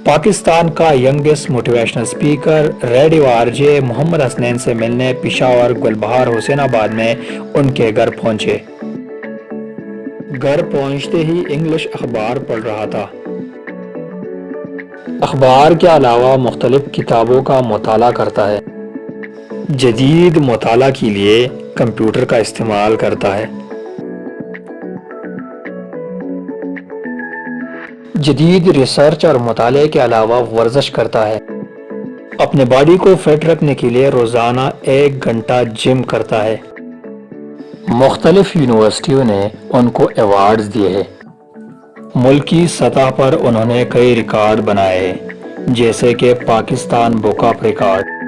पाकिस्तान का youngest motivational speaker radio RJ Mohammad Hasnain से मिलने पेशावर गुलबहार हुसैनाबाद में उनके घर पहुंचे। घर पहुंचते ही इंग्लिश अखबार पढ़ रहा था। अखबार के अलावा मुख्तलिफ किताबों का मुताला करता है। जदीद मुताला के लिए कंप्यूटर का इस्तेमाल करता है। जदीद रिसर्च और मुताले के अलावा वर्जिश करता है। अपने बॉडी को फिट रखने के लिए रोज़ाना 1 घंटा जिम करता है। मुख्तलिफ यूनिवर्सिटियों ने उनको अवार्ड्स दिए हैं। मुल्की सतह पर उन्होंने कई रिकॉर्ड बनाए हैं, जैसे कि पाकिस्तान बुक ऑफ रिकॉर्ड,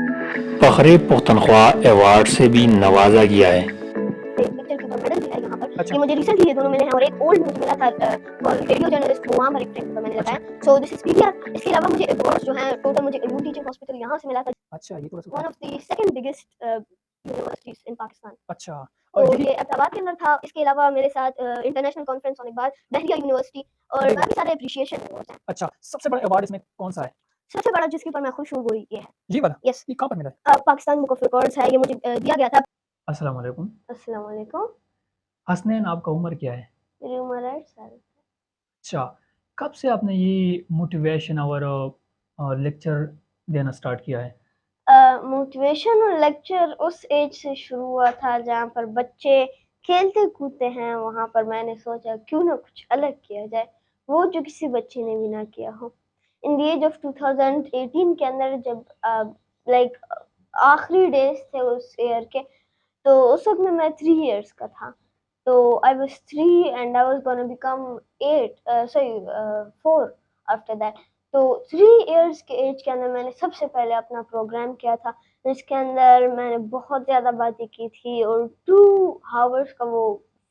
फ़ख्रे पुख्तनख्वा अवार्ड से भी नवाजा गया है। लेक्चर के ऊपर मेडल दिया है यहाँ पर। अच्छा ये मुझे रिसेंटली ये दोनों मिले हैं और एक ओल्ड मुझे मिला था रेडियो जर्नलिस्ट को, वहाँ पर एक ट्रेनिंग पर मैंने अच्छा लगाया। So this is PVR. इसके अलावा मुझे अवार्ड्स जो हैं टोटल मुझे अल्लू टीचिंग हॉस्पिटल यहाँ से मिला था, अच्छा ये तो बस one of the second biggest universities in Pakistan. अच्छा और तो यही ये अहमदाबाद के अंदर था। इसके अलावा मेरे साथ इंटरनेशनल कॉन्फ्रेंस होने के बाद दहलिया यूनिवर्सिटी और दहलिया। काफ़ी सारे एप्रिशिएशन अवार्ड्स हैं। अच्छा सबसे बड़ा अवार्ड इसमें कौन सा है? सबसे बड़ा जिसके ऊपर मैं खुश हूँ वो ये है। ये वाला? यस, ये कहाँ पर मिला है? पाकिस्तान बुक ऑफ रिकॉर्ड्स है। ये मुझे दिया गया था। अस्सलाम वालेकुम। अस्सलाम वालेकुम। हसनैन आपका उम्र क्या है? मेरी उम्र 8 साल। अच्छा कब से आपने ये मोटिवेशन और लेक्चर देना स्टार्ट किया है? मोटिवेशन और लेक्चर उस एज से शुरू हुआ था जहाँ पर बच्चे खेलते कूदते हैं। वहाँ पर मैंने सोचा क्यों ना कुछ अलग किया जाए, वो जो किसी बच्चे ने भी ना किया हो। इन द एज ऑफ 2018 के अंदर जब लाइक आखिरी डेज थे उस ईयर के, तो उस वक्त में मैं 3 इयर्स का था। तो I was 3 and I was gonna become 4 after that. तो 3 इयर्स के एज के अंदर मैंने सबसे पहले अपना प्रोग्राम किया था, जिसके अंदर मैंने बहुत ज़्यादा बातें की थी और 2 हावर्स का वो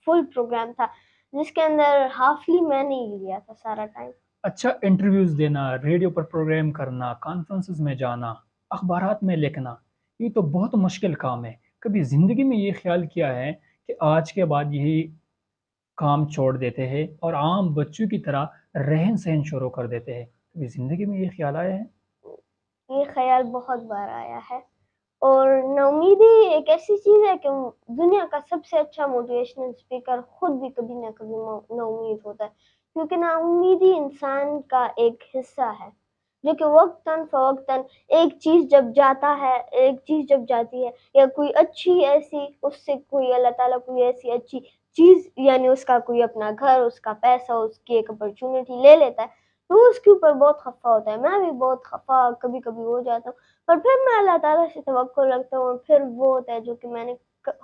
फुल प्रोग्राम था, जिसके अंदर हाफली मैंने ही लिया था सारा टाइम। अच्छा इंटरव्यूज़ देना, रेडियो पर प्रोग्राम करना, कॉन्फ्रेंसेस में जाना, अखबारात में लिखना, ये तो बहुत मुश्किल काम है। कभी ज़िंदगी में ये ख़्याल किया है कि आज के बाद यही काम छोड़ देते हैं और आम बच्चों की तरह रहन-सहन शुरू कर देते हैं? कभी ज़िंदगी में ये ख़्याल आया है? ये ख़्याल बहुत बार आया है और नाउमीदी एक ऐसी चीज़ है कि दुनिया का सबसे अच्छा मोटिवेशनल स्पीकर खुद भी कभी ना कभी नाउमीद होता है, क्योंकि नाउमीदी इंसान का एक हिस्सा है जो कि वक्तन फ़वक्तन एक चीज़ जब जाता है, एक चीज़ जब जाती है या कोई अच्छी ऐसी उससे कोई अल्लाह ताला कोई ऐसी अच्छी चीज़ यानी उसका कोई अपना घर, उसका पैसा, उसकी एक अपॉर्चुनिटी ले लेता है, तो उसके ऊपर बहुत खफ़ा होता है। मैं भी बहुत खफ़ा कभी-कभी हो जाता हूँ। पर फिर मैं अल्लाह ताला से तवक्कुल रखता हूँ और फिर वो होता है जो कि मैंने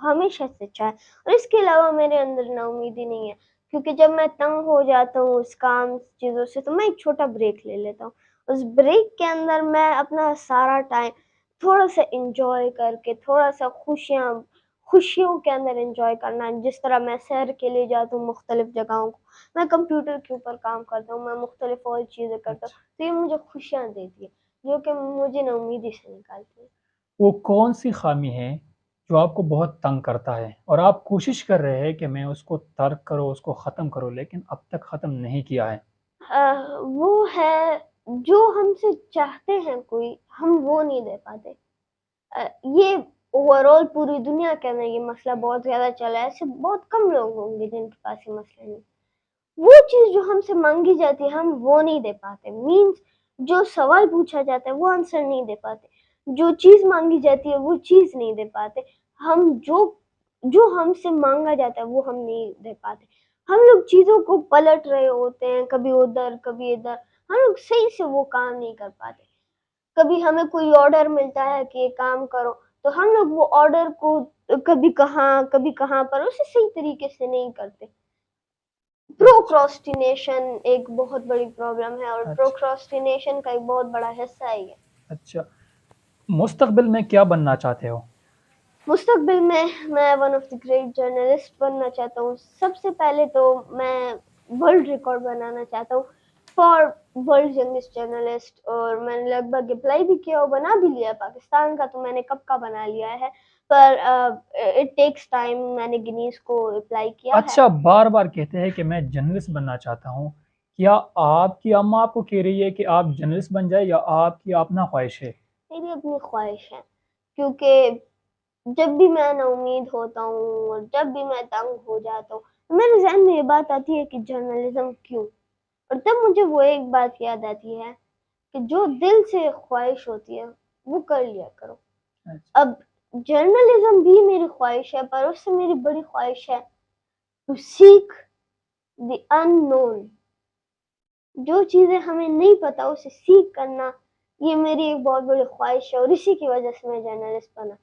हमेशा से चाहा है। और इसके अलावा मेरे अंदर नाउमीदी नहीं है, क्योंकि जब मैं तंग हो जाता हूँ उस काम चीज़ों से, तो मैं एक छोटा ब्रेक ले लेता हूँ। उस ब्रेक के अंदर मैं अपना सारा टाइम थोड़ा-सा एन्जॉय करके, थोड़ा-सा खुशियों के अंदर एन्जॉय करना, जिस तरह मैं सैर के लिए जाती हूँ मुख्तलिफ़ जगहों को, मैं कंप्यूटर के ऊपर काम करता हूँ, मैं मुख्तलिफ़ और चीज़ें करता हूँ, अच्छा। तो ये मुझे खुशियाँ देती है। जो कि मुझे नाउमीदी से निकालती है। वो कौन-सी ख़ामी है जो आपको बहुत तंग करता है और आप कोशिश कर रहे हैं कि मैं उसको तर्क करूँ, उसको ख़त्म करूँ, लेकिन अब तक ख़त्म नहीं किया है? वो है जो हमसे चाहते हैं कोई, हम वो नहीं दे पाते। ये ओवरऑल पूरी दुनिया के अंदर ये मसला बहुत ज़्यादा चला है, ऐसे बहुत कम लोग होंगे जिनके पास ये मसला नहीं। वो चीज़ जो हमसे माँगी जाती है, हम वो नहीं दे पाते। मीन्स जो सवाल पूछा जाता है, वो आंसर नहीं दे पाते। जो चीज़ माँगी जाती है, वो चीज़ नहीं दे पाते। हम जो जो हमसे माँगा जाता है, वो हम नहीं दे पाते। हम लोग चीज़ों को पलट रहे होते हैं, कभी उधर, कभी इधर। हम लोग सही से वो काम नहीं कर पाते। कभी हमें कोई ऑर्डर मिलता है कि ये काम करो, तो हम लोग वो ऑर्डर को कभी कहाँ पर उसे सही तरीके से नहीं करते। अच्छा, प्रोक्रास्टिनेशन एक बहुत बड़ी प्रॉब्लम है और अच्छा, प्रोक्रास्टिनेशन का एक बहुत बड़ा हिस्सा है ये। अच्छा। मुस्तक़बिल में क्या बनना चाहते हो? मुस्तकबिल में मैं one of the great journalist बनना चाहता हूँ। सबसे पहले तो मैं वर्ल्ड रिकॉर्ड बनाना चाहता हूँ फॉर वर्ल्ड यंगेस्ट जर्नलिस्ट, और मैंने लगभग अप्लाई भी किया और बना भी लिया है। पाकिस्तान का तो मैंने कब का बना लिया है, पर इट टेक्स टाइम। मैंने गिनीज़ को अप्लाई किया है। अच्छा, बार-बार कहते हैं कि मैं जर्नलिस्ट बनना चाहता हूँ। क्या आपकी अम्मा आपको कह रही है कि आप जर्नलिस्ट बन जाए या आपकी अपना ख्वाहिश है? मेरी अपनी ख्वाहिश है, क्योंकि जब भी मैं नाउम्मीद होता हूँ और जब भी मैं तंग हो जाता हूँ, तो मेरे ज़हन में ये बात आती है कि जर्नलिज़्म क्यों? और तब मुझे वो एक बात याद आती है कि जो दिल से ख्वाहिश होती है, वो कर लिया करो। अच्छा। अब जर्नलिज़्म भी मेरी ख्वाहिश है, पर उससे मेरी बड़ी ख्वाहिश है टू सीक द अननोन। जो चीज़ें हमें नहीं पता उसे सीक करना, ये मेरी एक बहुत बड़ी ख्वाहिश है और इसी की वजह से मैं जर्नलिस्ट बना।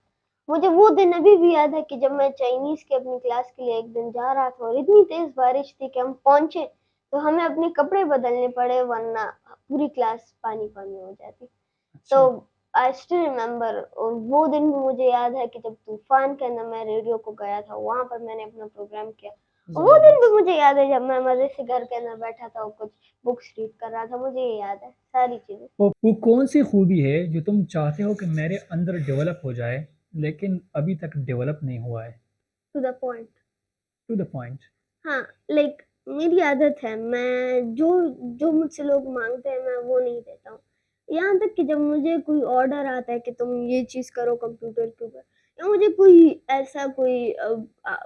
मुझे वो दिन अभी भी याद है कि जब मैं चाइनीज़ की अपनी क्लास के लिए एक दिन जा रहा था और इतनी तेज़ बारिश थी कि हम पहुँचे, तो हमें अपने कपड़े बदलने पड़े, वरना पूरी क्लास पानी-पानी हो जाती। तो अच्छा। आई स्टिल रिमेंबर, और वो दिन भी मुझे याद है कि जब तूफ़ान के अंदर मैं रेडियो को गया था, वहाँ पर मैंने अपना प्रोग्राम किया। और वो दिन भी ज़बरदस्त। मुझे याद है जब मैं मज़े से घर के अंदर बैठा था और कुछ बुक्स रीड कर रहा था, मुझे ये याद है, सारी चीज़ें। वो कौन-सी खूबी है जो तुम चाहते हो कि मेरे अंदर डेवलप हो जाए, लेकिन अभी तक डेवलप नहीं हुआ है? To the point. To the point. हाँ, लाइक मेरी आदत है, मैं जो जो मुझसे लोग माँगते हैं मैं वो नहीं देता हूँ। यहाँ तक कि जब मुझे कोई ऑर्डर आता है कि तुम ये चीज़ करो कंप्यूटर के ऊपर, या मुझे कोई ऐसा कोई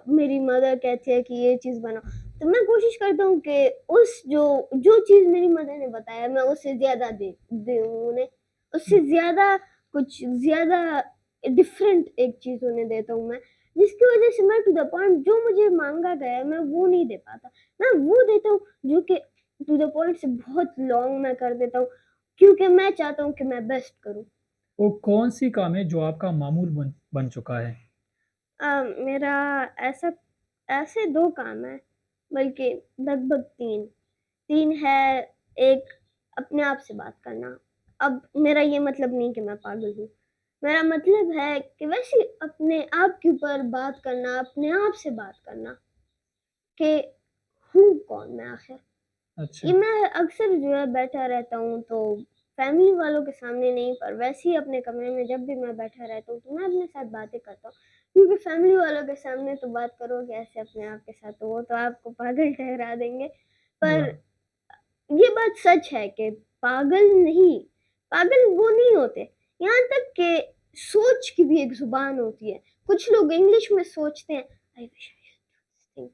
मेरी मदर कहती है कि ये चीज़ बनाओ, तो मैं कोशिश करता हूँ कि उस जो जो चीज़ मेरी मदर ने बताया मैं उससे ज़्यादा दे दूँ उन्हें, उससे ज़्यादा कुछ ज़्यादा डिफरेंट एक चीज़ उन्हें देता हूँ मैं। जिसकी वजह से मैं टू द पॉइंट जो मुझे माँगा गया है, मैं वो नहीं दे पाता। मैं वो देता हूँ जो कि टू द पॉइंट से बहुत लॉन्ग मैं कर देता हूँ, क्योंकि मैं चाहता हूँ कि मैं बेस्ट करूँ। वो कौन-सी काम है जो आपका मामूल बन बन चुका है? मेरा ऐसा ऐसे 2 काम हैं, बल्कि लगभग 3। 3 है, एक अपने आप से बात करना। अब मेरा ये मतलब नहीं कि मैं पागल हूँ। मेरा मतलब है कि वैसे अपने आप के ऊपर बात करना, अपने आप से बात करना कि हूँ कौन मैं आखिर? अच्छा। ये मैं अक्सर जो है बैठा रहता हूँ, तो फैमिली वालों के सामने नहीं, पर वैसे ही अपने कमरे में जब भी मैं बैठा रहता हूँ तो मैं अपने साथ बातें करता हूँ, क्योंकि फैमिली वालों के सामने तो बात करोगे ऐसे अपने आप के साथ तो वो तो आपको पागल ठहरा देंगे। पर वाह! ये बात सच है कि पागल वो नहीं होते। यहाँ तक कि सोच की भी एक ज़ुबान होती है। कुछ लोग इंग्लिश में सोचते हैं, I wish I should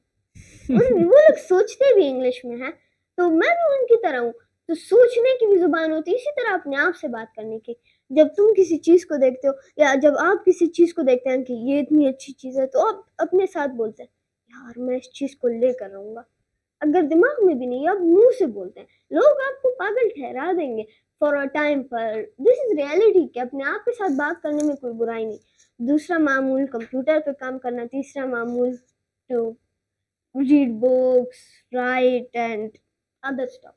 do this thing. वो लोग सोचते भी इंग्लिश में हैं, तो मैं भी उनकी तरह हूँ। तो सोचने की भी ज़ुबान होती है, इसी तरह अपने आप से बात करने की। जब तुम किसी चीज़ को देखते हो या जब आप किसी चीज़ को देखते हैं कि ये इतनी अच्छी चीज़ है, तो आप अपने साथ बोलते हैं, यार मैं इस चीज़ को लेकर रहूँगा। अगर दिमाग में भी नहीं, आप मुँह से बोलते हैं। लोग आपको पागल ठहरा देंगे फॉर अ टाइम, पर दिस इज़ रियलिटी कि अपने आप के साथ बात करने में कोई बुराई नहीं। दूसरा मामूल कंप्यूटर पे काम करना, तीसरा मामूल to read books, write and other stuff.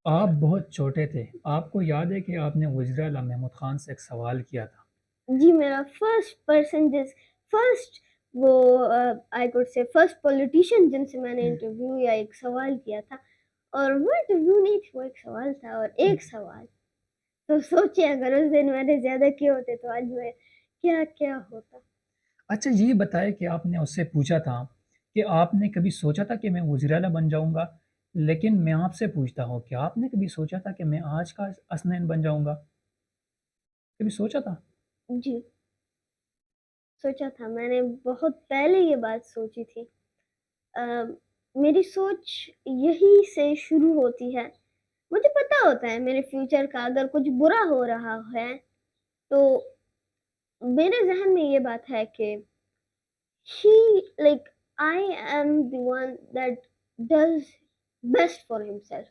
आप बहुत छोटे थे। आपको याद है कि आपने वज़ीर आला महमूद खान से एक सवाल किया था? जी, मेरा फर्स्ट पर्सन जिस फर्स्ट वो I could say first politician जिनसे मैंने हुँ, इंटरव्यू या एक सवाल किया था, और वो इंटरव्यू नहीं थी, वो एक सवाल था और हुँ। एक सवाल। तो सोचिए अगर उस दिन मैंने ज़्यादा किए होते तो आज मैं क्या-क्या होता। अच्छा, ये बताएँ कि आपने उससे पूछा था कि आपने कभी सोचा था कि मैं वज़ीर आला बन जाऊँगा? लेकिन मैं आपसे पूछता हूँ, क्या आपने कभी सोचा था कि मैं आज का हसनैन बन जाऊँगा? कभी सोचा था? जी, सोचा था, मैंने बहुत पहले ये बात सोची थी। अ, मेरी सोच यहीं से शुरू होती है। मुझे पता होता है मेरे फ्यूचर का अगर कुछ बुरा हो रहा है, तो मेरे ज़हन में ये बात है कि he like I am the one that does best for himself.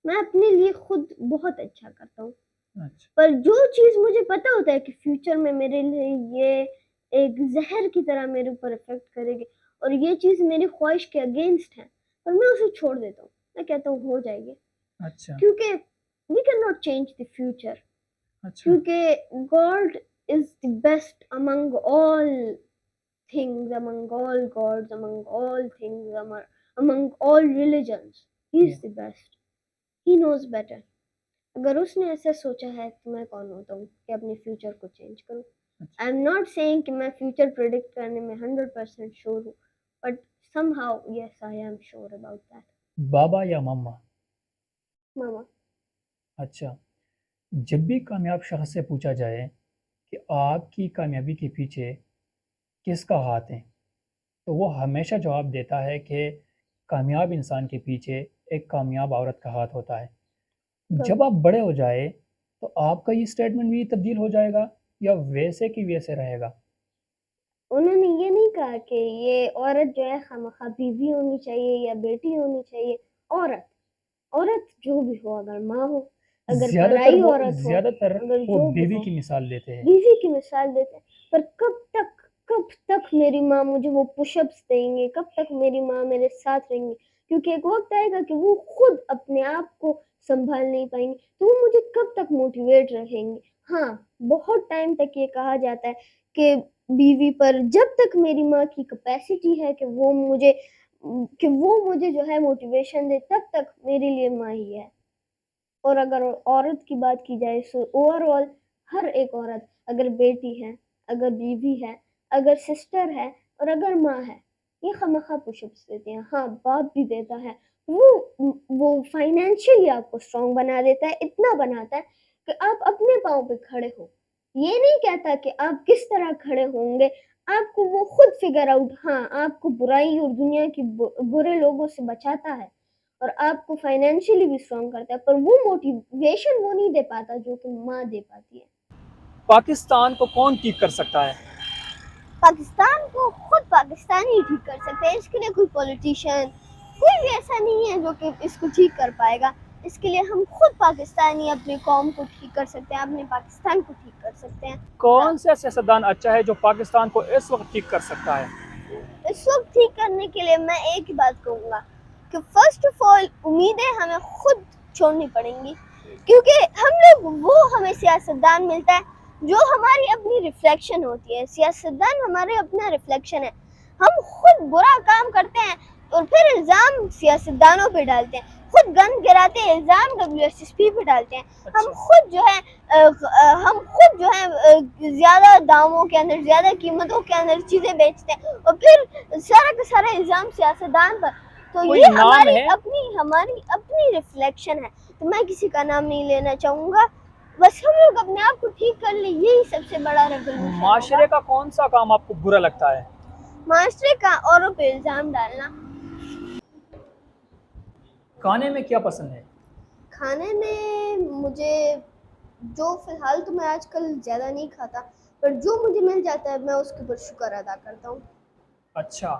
मैं अपने लिए खुद बहुत अच्छा करता हूँ। अच्छा। पर जो चीज़ मुझे पता होता है कि फ्यूचर में मेरे लिए ये एक ज़हर की तरह मेरे ऊपर इफ़ेक्ट करेगी और ये चीज़ मेरी ख्वाहिश के अगेंस्ट है, पर मैं उसे छोड़ देता हूँ। मैं कहता हूँ हो जाएगी, अच्छा। क्योंकि we can not change the future, अच्छा। क्योंकि God is the best among all things, among all gods, among all things, among all religions. He hmm. is the best. He knows better. अगर उसने ऐसा सोचा है तो मैं कौन होता हूँ कि अपने फ्यूचर को चेंज करूँ। अच्छा। आई एम नॉट सेइंग कि मैं फ्यूचर प्रेडिक्ट करने में 100% श्योर हूँ, but somehow yes I am sure about that. बाबा या मम्मा? मामा। अच्छा, जब भी कामयाब शख्स से पूछा जाए कि आपकी कामयाबी के पीछे किसका हाथ है, तो वो हमेशा जवाब देता है कि कामयाब इंसान के पीछे एक कामयाब औरत का हाथ होता है। हाँ। जब आप बड़े हो जाए, तो आपका ये स्टेटमेंट भी तब्दील हो जाएगा या वैसे की वैसे रहेगा? उन्होंने ये नहीं कहा कि ये औरत जो है खामखा बीवी होनी चाहिए या बेटी होनी चाहिए। औरत, औरत जो भी हो, अगर माँ हो, अगर ज़्यादातर पराई वो औरत हो, ज़्यादातर अगर वो जो भी बीवी हो, की मिसाल देते हैं। बीवी की मिसाल देते हैं। पर कब तक मेरी माँ मुझे वो पुशअप्स देंगे, कब तक मेरी माँ मेरे साथ रहेंगी? क्योंकि एक वक्त आएगा कि वो खुद अपने आप को संभाल नहीं पाएंगी, तो वो मुझे कब तक मोटिवेट रखेंगी? हाँ, बहुत टाइम तक ये कहा जाता है कि बीवी पर जब तक मेरी माँ की कैपेसिटी है कि वो मुझे जो है मोटिवेशन दे, तब तक मेरे लिए माँ ही है। और अगर औरत की बात की जाए सो ओवरऑल हर एक औरत, अगर बेटी है, अगर बीवी है, अगर सिस्टर है और अगर माँ है, ये खामखा पुशअप्स देती हैं। हाँ, बाप भी देता है। वो फाइनेंशियली आपको स्ट्रॉन्ग बना देता है, इतना बनाता है कि आप अपने पाँव पे खड़े हो। ये नहीं कहता कि आप किस तरह खड़े होंगे, आपको वो खुद फिगर आउट, हाँ, आपको बुराई और दुनिया की बुरे लोगों से बचाता है और आपको फाइनेंशियली भी स्ट्रॉन्ग करता है, पर वो मोटिवेशन वो नहीं दे पाता जो कि माँ दे पाती है। पाकिस्तान को कौन ठीक कर सकता है? पाकिस्तान को खुद पाकिस्तानी ही ठीक कर सकते हैं। इसके लिए कोई पॉलिटिशियन, कोई भी ऐसा नहीं है जो कि इसको ठीक कर पाएगा। इसके लिए हम खुद पाकिस्तानी अपनी कौम को ठीक कर सकते हैं, अपने पाकिस्तान को ठीक कर सकते हैं। कौन सा सियासतदान अच्छा है जो पाकिस्तान को इस वक्त ठीक कर सकता है? इस वक्त ठीक करने के लिए मैं एक ही बात कहूँगा कि फर्स्ट ऑफ ऑल उम्मीदें हमें खुद छोड़नी पड़ेंगी, क्योंकि वो हमें सियासतदान मिलता है जो हमारी अपनी रिफ्लेक्शन होती है। सियासतदान हमारे अपना रिफ्लेक्शन है। हम खुद बुरा काम करते हैं और फिर इल्ज़ाम सियासतदानों पे डालते हैं, खुद गंद गिराते हैं, इल्ज़ाम WSSP पे डालते हैं। हम अच्छा, खुद जो है हम खुद जो है ज़्यादा दामों के अंदर, ज़्यादा कीमतों के अंदर चीज़ें बेचते हैं और फिर सारा का सारा इल्ज़ाम सियासतदान पर। तो कोई ये नाम है? हमारी अपनी रिफ्लेक्शन है। तो मैं किसी का नाम नहीं लेना चाहूँगा। बस हम लोग अपने आप को ठीक कर लें, यही सबसे बड़ा रेवोल्यूशन होगा। माशरे का कौन सा काम आपको बुरा लगता है? माशरे का औरों पे इल्ज़ाम डालना। खाने में क्या पसंद है? खाने में मुझे जो फ़िलहाल तो मैं आजकल ज़्यादा नहीं खाता, पर जो मुझे मिल जाता है मैं उसके ऊपर शुक्र अदा करता हूँ। अच्छा,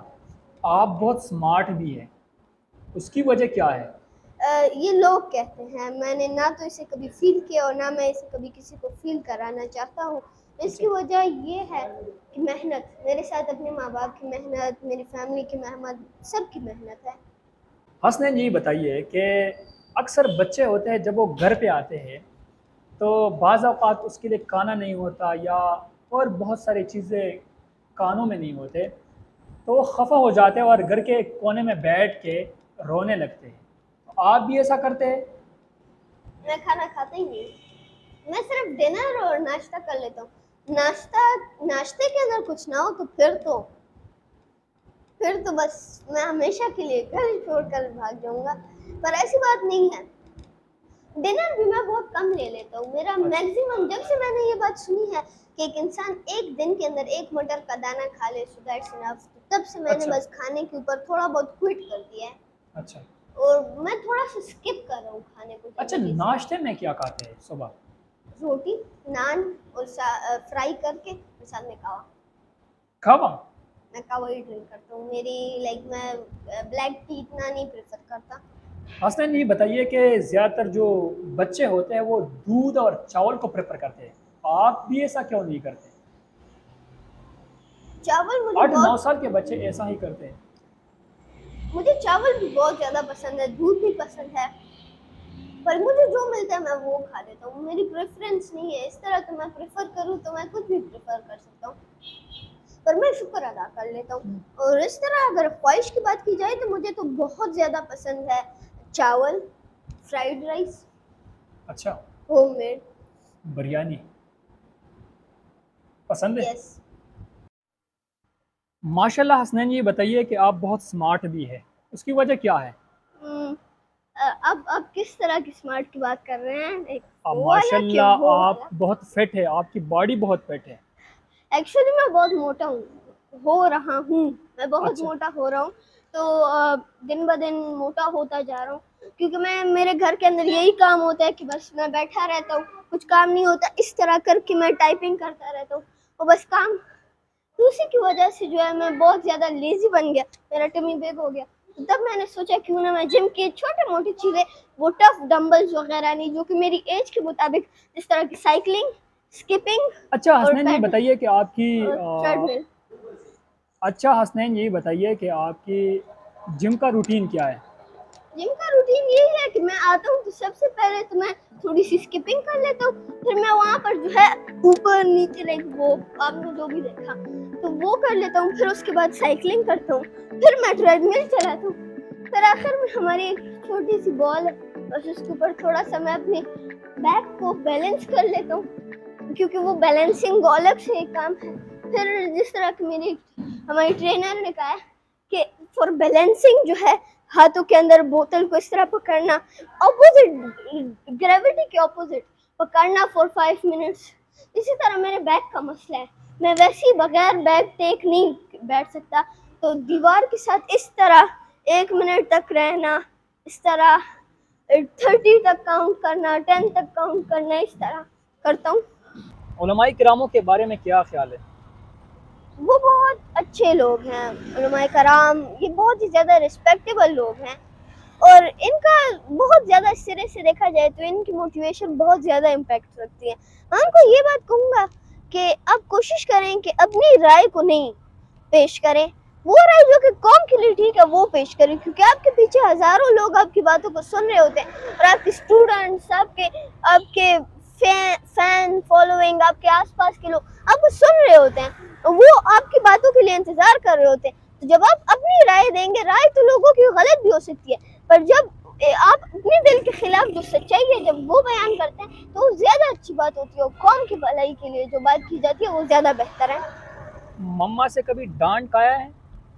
आप बहुत स्मार्ट भी हैं, उसकी वजह क्या है? ये लोग कहते हैं, मैंने ना तो इसे कभी फ़ील किया और ना मैं इसे कभी किसी को फ़ील कराना चाहता हूँ। अच्छा, इसकी वजह ये है कि मेहनत, मेरे साथ अपने माँ-बाप की मेहनत, मेरी फ़ैमिली की मेहनत, सबकी मेहनत है। हसनैन जी बताइए कि अक्सर बच्चे होते हैं जब वो घर पे आते हैं तो बाज़ औक़ात उसके लिए खाना नहीं होता या और बहुत सारी चीज़ें कानों में नहीं होते, तो वो ख़फ़ा हो जाते हैं और घर के कोने में बैठ के रोने लगते हैं। तो आप भी ऐसा करते हैं? मैं खाना खाता ही नहीं, मैं सिर्फ़ डिनर और नाश्ता कर लेता हूँ। नाश्ते के अंदर कुछ ना हो तो फिर तो बस मैं हमेशा के लिए घर छोड़कर भाग जाऊँगा, पर ऐसी बात नहीं है। डिनर भी मैं बहुत कम ले लेता हूँ। मेरा अच्छा, मैक्सिमम, जब से मैंने ये बात सुनी है कि एक इंसान एक दिन के अंदर एक मटर का दाना खा ले सो दैट्स इनफ, तब से मैंने अच्छा, बस खाने के ऊपर थोड़ा बहुत क्विट कर दिया है अच्छा। और मैं थोड़ा सा स्किप कर रहा हूँ खाने को अच्छा, ज़िंदगी से। नाश्ते में क्या खाते हैं सुबह? रोटी, नान और फ्राई करके और साथ में कावा। कहवा? मैं कावा ही ड्रिंक करता हूँ। मेरी लाइक मैं ब्लैक टी इतना नहीं प्रेफर करता। हसनैन ये बताइए कि ज़्यादातर जो बच्चे होते हैं वो दूध और चावल को प्रेफ़र करते हैं। आप भी ऐसा क्यों नहीं करते? चावल 8-9 साल के बच्चे ऐसा ही करते हैं। मुझे चावल भी बहुत ज़्यादा पसंद है, दूध भी पसंद है, पर मुझे जो मिलता है मैं वो खा लेता हूँ। मेरी प्रेफ़रेंस नहीं है, इस तरह तो मैं प्रेफ़र करूँ तो मैं कुछ भी प्रेफ़र कर सकता हूँ, पर मैं शुक्र अदा कर लेता हूँ। और इस तरह अगर ख्वाहिश की बात की जाए तो मुझे तो बहुत ज़्यादा पसंद है चावल, फ्राइड राइस, अच्छा, होममेड। बिरयानी पसंद है? यस। माशाल्लाह हसनैन ये बताइए कि आप बहुत स्मार्ट भी हैं, उसकी वजह क्या है? हम्म, अब किस तरह की स्मार्ट की बात कर रहे हैं, एक वो वाला कि माशाल्लाह वो आप वाला? बहुत फिट है, आपकी बॉडी बहुत फिट है। एक्चुअली मैं बहुत मोटा हो रहा हूँ, मैं बहुत अच्छा। मोटा हो रहा हूँ। तो दिन ब दिन मोटा होता जा रहा हूँ, क्योंकि मैं मेरे घर के अंदर यही काम होता है कि बस मैं बैठा रहता हूँ, कुछ काम नहीं होता, इस तरह करके मैं टाइपिंग करता रहता हूँ और बस काम। तो उसी की वजह से जो है मैं बहुत ज़्यादा लेज़ी बन गया, मेरा टमी बिग हो गया। तो तब मैंने सोचा क्यों ना मैं जिम की छोटी-मोटी चीज़ें, वो टफ डंबल्स वगैरह नहीं, जो कि मेरी एज के मुताबिक, जिस तरह की साइक्लिंग, स्किपिंग अच्छा और हसनैन, ये बताइए कि आपकी ट्रेडमिल। अच्छा हसनैन, ये बताइए कि आपकी जिम का रूटीन क्या है? जिम का रूटीन यही है कि मैं आता हूँ तो सबसे पहले तो मैं थोड़ी सी स्किपिंग कर लेता हूँ, फिर मैं वहाँ पर जो है ऊपर नीचे लाइक वो आपने जो भी देखा तो वो कर लेता हूँ, फिर उसके बाद साइकिलिंग करता हूँ, फिर मैं ट्रेडमिल चलाता हूँ, फिर आखिर में हमारी एक छोटी सी बॉल है, बस उसके ऊपर थोड़ा सा मैं अपने बैक को बैलेंस कर लेता हूँ, क्योंकि वो बैलेंसिंग अलग से एक काम है। फिर जिस तरह की मेरी हमारी ट्रेनर ने कहा है कि फॉर बैलेंसिंग जो है हाथों के अंदर बोतल को इस तरह पकड़ना, ऑपोजिट ग्रेविटी के ऑपोजिट पकड़ना फॉर 5 मिनट्स। इसी तरह मेरे बैक का मसला है, मैं वैसे ही बगैर बैक टेक नहीं बैठ सकता, तो दीवार के साथ इस तरह 1 मिनट तक रहना, इस तरह 30 तक काउंट करना, 10 तक काउंट करना, इस तरह करता हूँ। उलमाए किरामों के बारे में क्या ख्याल है? वो बहुत अच्छे लोग हैं, उलमाए कराम, ये बहुत ही ज़्यादा रिस्पेक्टेबल लोग हैं, और इनका बहुत ज़्यादा सिरे से देखा जाए तो इनकी मोटिवेशन बहुत ज़्यादा इम्पैक्ट रखती है। मैं उनको ये बात कहूँगा कि आप कोशिश करें कि अपनी राय को नहीं पेश करें, वो राय जो कि कौम के लिए ठीक है वो पेश करें, क्योंकि आपके पीछे हज़ारों लोग आपकी बातों को सुन रहे होते हैं, और आपके स्टूडेंट्स, आपके आपके फैन फॉलोइंग, आपके आसपास के लोग आपको सुन रहे होते हैं, वो आपकी बातों के लिए इंतजार कर रहे होते हैं। तो जब आप अपनी राय देंगे, राय तो लोगों की गलत भी हो सकती है, पर जब आप अपने दिल के खिलाफ जो सच्चाई है जब वो बयान करते हैं तो वो ज्यादा अच्छी बात होती है, और कौम की भलाई के लिए जो बात की जाती है वो ज्यादा बेहतर है। मम्मा से कभी डांट खाया है?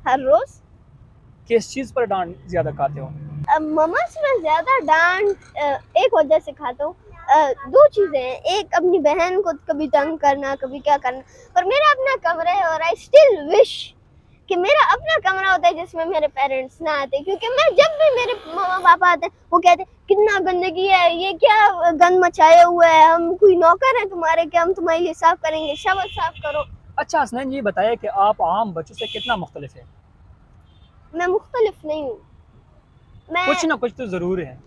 हर रोज किस चीज़ पर डांट ज़्यादा खाते हो? मम्मा से मैं ज्यादा डांट एक वजह से खाता हूँ। दो चीजें हैं, एक अपनी बहन को कभी तंग करना, कभी क्या करना, और मेरा अपना कमरा है, और आई स्टिल विश कि मेरा अपना कमरा होता है जिसमें मेरे पेरेंट्स ना आते, क्योंकि मैं जब भी मेरे मम्मा पापा आते हैं वो कहते हैं कितना गंदगी है, ये क्या गंद मचाए हुआ है, हम कोई नौकर हैं तुम्हारे, क्या हम तुम्हारे लिए साफ करेंगे, शाबाश साफ करो। अच्छा हसनैन, ये बताइए कि आप आम बच्चों से कितना मुख्तलिफ है? मैं मुख्तलिफ नहीं हूँ, कुछ मैं ना कुछ तो ज़रूर है।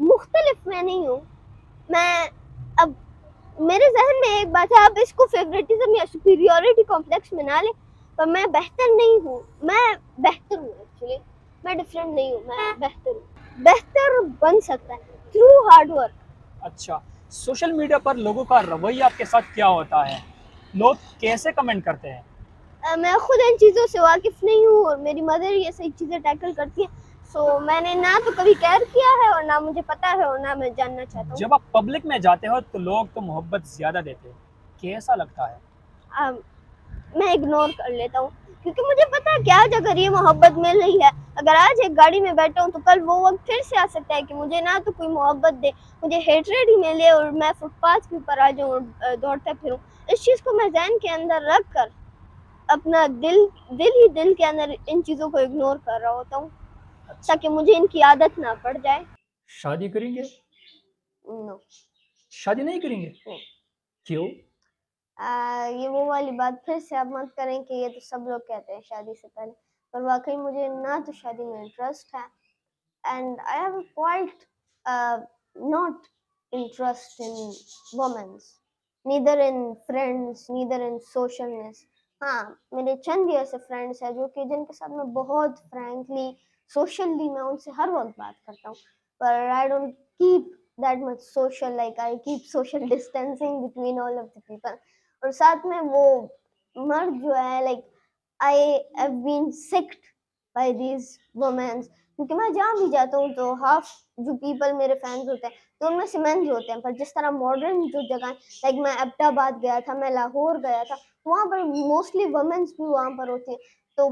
मुख्तलिफ मैं नहीं हूँ। मैं अब मेरे जहन में एक बात है, आप इसको फेवरेटिज्म या सुपीरियोरिटी कॉम्प्लेक्स में ना लें, पर मैं बेहतर नहीं हूँ, मैं बेहतर हूँ एक्चुअली, मैं डिफरेंट नहीं हूँ, मैं बेहतर हूँ, बेहतर बन सकता है थ्रू हार्ड वर्क। अच्छा, सोशल मीडिया पर लोगों का रवैया आपके साथ क्या होता है? लोग कैसे कमेंट करते हैं? मैं खुद इन चीज़ों से वाकिफ नहीं हूँ, और मेरी मदर ये सही चीज़ें टैकल करती है, सो मैंने ना तो कभी केयर किया है, और ना मुझे पता है, और ना मैं जानना चाहता हूँ। जब आप पब्लिक में जाते हो तो लोग तो मोहब्बत ज़्यादा देते हैं, कैसा लगता है? मैं इग्नोर कर लेता हूँ, क्योंकि मुझे पता है कि आज अगर ये मोहब्बत मिल रही है, अगर आज एक गाड़ी में बैठा हूँ तो कल वो वक्त फिर से आ सकता है कि मुझे ना तो कोई मोहब्बत दे, मुझे हेटरेड ही मिले, और मैं फुटपाथ के ऊपर आ जाऊँ और दौड़ता फिरूँ। इस चीज़ को मैं जहन के अंदर रख कर अपना दिल के अंदर इन चीज़ों को इग्नोर कर रहा होता हूँ, अच्छा, ताकि मुझे इनकी आदत ना पड़ जाए। शादी करेंगे? नो, शादी नहीं करेंगे? नहीं। क्यों? ये वो वाली बात फिर से आप मत करें कि ये तो सब लोग कहते हैं शादी से पहले, पर वाकई मुझे ना तो शादी में इंटरेस्ट है, and I have a quite not interest in women's, neither in friends, neither in socialness. हाँ, मेरे चंद ही ऐसे फ्रेंड्स हैं जो कि जिनके साथ मैं बहुत फ्रैंकली सोशली मैं उनसे हर वक्त बात करता हूँ, पर I don't keep that much social, like I keep social distancing between all of the people. और साथ में वो मर्द जो है, like I have been sicked by these womens, क्योंकि मैं जहाँ भी जाता हूँ तो हाफ जो पीपल मेरे फैंस होते हैं तो उनमें से मेंस होते हैं, पर जिस तरह मॉडर्न जो जगह, लाइक मैं अब्टाबाद गया था, मैं लाहौर गया था, वहाँ पर मोस्टली वुमेन्स भी वहाँ पर होती हैं, तो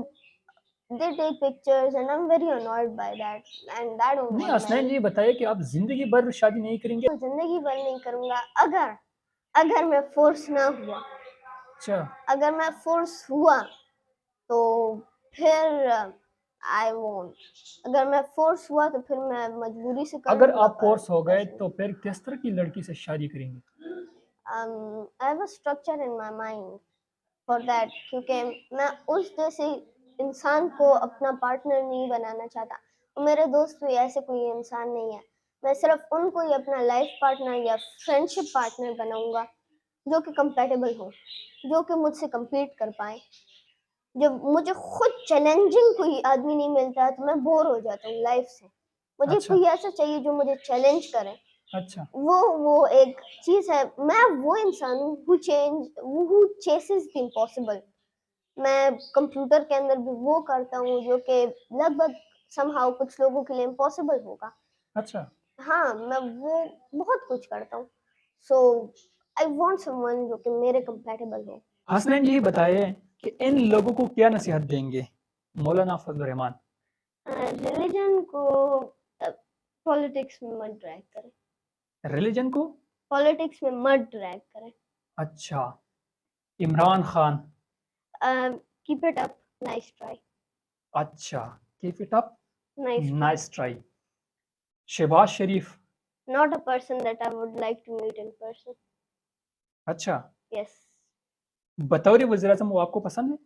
they take pictures and I'm very annoyed by that and I don't नहीं, want हसनैन my जी बताइए कि आप जिंदगी भर शादी नहीं करेंगे? जिंदगी भर नहीं करूंगा अगर मैं फोर्स ना हुआ। अच्छा, अगर मैं फोर्स हुआ तो फिर आई वोंट। अगर मैं फोर्स हुआ तो फिर मैं मजबूरी से कर अगर लूंगा आप फोर्स हो गए ऐसे नहीं। तो फिर किस तरह की लड़की से शादी करेंगे? I have a structure in my mind for that, क्योंकि मैं उस जैसे इंसान को अपना पार्टनर नहीं बनाना चाहता और मेरे दोस्त भी ऐसे कोई इंसान नहीं है। मैं सिर्फ उनको ही अपना लाइफ पार्टनर या फ्रेंडशिप पार्टनर बनाऊंगा जो कि कंपेटेबल हो, जो कि मुझसे compete कर पाए। जब मुझे खुद चैलेंजिंग कोई आदमी नहीं मिलता तो मैं बोर हो जाता हूँ लाइफ से। मुझे अच्छा, कोई ऐसा चाहिए जो मुझे चैलेंज करे। अच्छा, वो एक चीज है। मैं वो इंसान हूँ हु चेसेस द इम्पॉसिबल। मैं कंप्यूटर के अंदर भी वो करता हूँ जो कि लगभग समहाउ कुछ लोगों के लिए इम्पॉसिबल होगा। अच्छा। हाँ, मैं वो बहुत कुछ करता हूँ। सो आई वांट समवन जो कि मेरे कंपैटिबल हो। हसनैन जी बताइए कि इन लोगों को क्या नसीहत देंगे? मौलाना फजल रहमान। रिलीजन को पॉलिटिक्स में मत ड्रैग करें। रिलीजन को? पॉलिटिक्स में मत ड्रैग करें। अच्छा। Imran Khan. Keep it up, nice try. अच्छा, keep it up, nice try. Nice try. Shahbaz Sharif. Not a person that I would like to meet in person. अच्छा, यस। बतौर वज़ीर आज़म वो आपको पसंद है?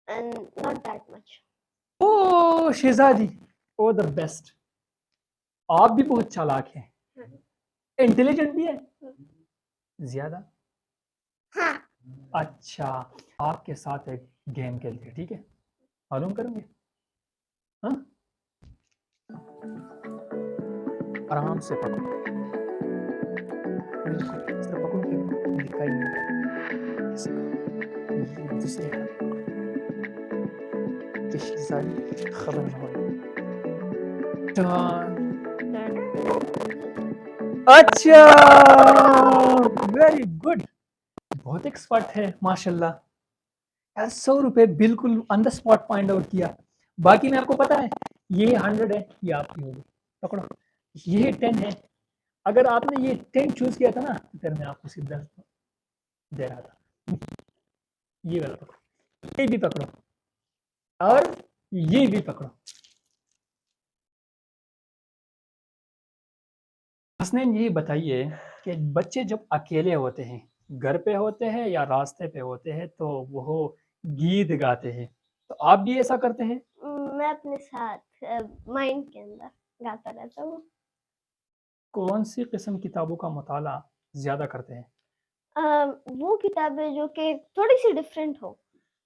And not that much. Oh Shahzadi, oh the best. आप भी बहुत चालाक हैं, इंटेलिजेंट भी है ज्यादा। हाँ। अच्छा, आपके साथ एक गेम खेलते हैं, ठीक है? मालूम करेंगे? हाँ, आराम से पकड़ो, बिल्कुल इस तरह पकड़ो कि दिखाई नहीं देगा। ऐसे करो, ये दूसरे हाथ कि शहजादी खबर न हो। डन। अच्छा, वेरी गुड, बहुत एक्सपर्ट है माशाल्लाह। यार 100 रुपए बिल्कुल on the spot find out किया। बाकी में आपको पता है ये 100 है, ये आपकी होगी, पकड़ो। ये 10 है, अगर आपने ये 10 चूज किया था ना तो फिर मैं आपको सिर्फ 10 दे रहा था। ये वाला पकड़ो, ये भी पकड़ो और ये भी पकड़ो। हसनैन ये बताइए कि बच्चे जब अकेले होते हैं, घर पे होते हैं या रास्ते पे होते हैं, तो वो गीत गाते हैं, तो आप भी ऐसा करते हैं? मैं अपने साथ माइंड के अंदर गाता रहता हूँ। कौन सी किस्म किताबों का मुताला ज्यादा करते हैं? वो किताबें जो कि थोड़ी सी डिफरेंट हो।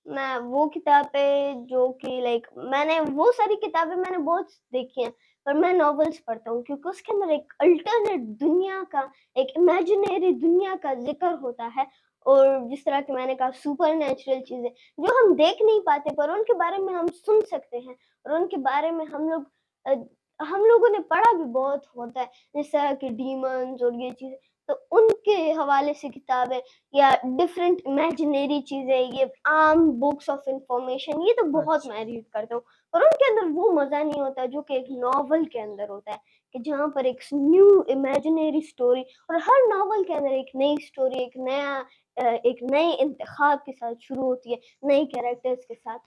मैं वो किताबें जो कि लाइक मैंने वो सारी किताबें मैंने बहुत देखी हैं, पर मैं नॉवेल्स पढ़ता हूँ क्योंकि उसके अंदर एक अल्टरनेट दुनिया का, एक इमेजिनरी दुनिया का जिक्र होता है। और जिस तरह की मैंने कहा सुपर नेचुरल चीजें जो हम देख नहीं पाते पर उनके बारे में हम सुन सकते हैं और उनके बारे में अ, हम लोगों ने पढ़ा भी बहुत होता है, जिस तरह के डीमंस और ये चीजें। तो उनके हवाले से किताबें या डिफरेंट इमेजिनरी चीज़ें, ये आम बुक्स ऑफ इंफॉर्मेशन, ये तो बहुत अच्छा, मैं रीड करता हूँ। पर उनके अंदर वो मज़ा नहीं होता जो कि एक नॉवल के अंदर होता है, कि जहाँ पर एक न्यू इमेजिनरी स्टोरी और हर नॉवल के अंदर एक नई स्टोरी, एक नए इंतखाब के साथ शुरू होती है, नए कैरेक्टर्स के साथ।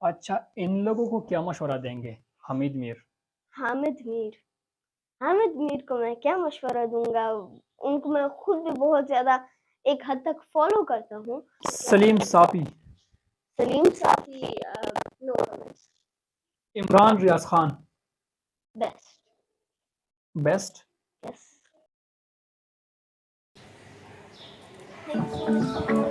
अच्छा, इन लोगों को क्या मशवरा देंगे? हमीद मीर। हामिद मीर। हामिद मीर को मैं क्या मशवरा दूँगा? उनको मैं खुद भी बहुत ज़्यादा एक हद तक फ़ॉलो करता हूँ। Saleem Safi. Saleem Safi no comments. Imran Riaz Khan. Best. Best. Yes. Thank you.